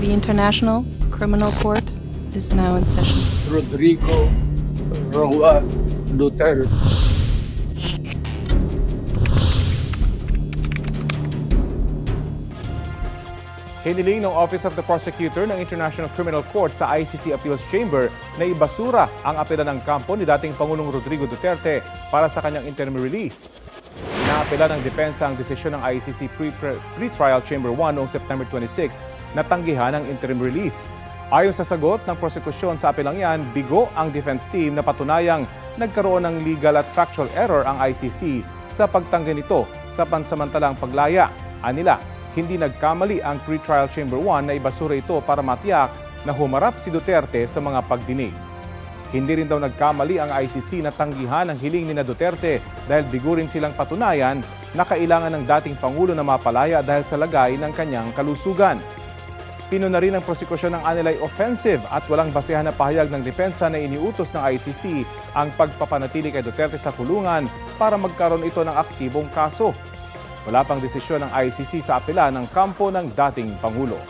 The International Criminal Court is now in session. Rodrigo Roa Duterte. Hiniling ng Office of the Prosecutor ng International Criminal Court sa ICC Appeals Chamber na ibasura ang apela ng kampo ni dating Pangulong Rodrigo Duterte para sa kanyang interim release. Naapela ng depensa ang desisyon ng ICC Pre-Trial Chamber 1 noong September 26 na tanggihan ang interim release. Ayon sa sagot ng prosekusyon sa apelang yan, bigo ang defense team na patunayang nagkaroon ng legal at factual error ang ICC sa pagtanggi nito sa pansamantalang paglaya. Anila, hindi nagkamali ang Pre-Trial Chamber 1 na ibasura ito para matiyak na humarap si Duterte sa mga pagdinig. Hindi rin daw nagkamali ang ICC na tanggihan ang hiling ni Duterte dahil bigo rin silang patunayan na kailangan ng dating Pangulo na mapalaya dahil sa lagay ng kanyang kalusugan. Pinuna rin ang prosekusyon ng anilay offensive at walang basehan na pahayag ng depensa na iniutos ng ICC ang pagpapanatili kay Duterte sa kulungan para magkaroon ito ng aktibong kaso. Wala pang desisyon ng ICC sa apela ng kampo ng dating Pangulo.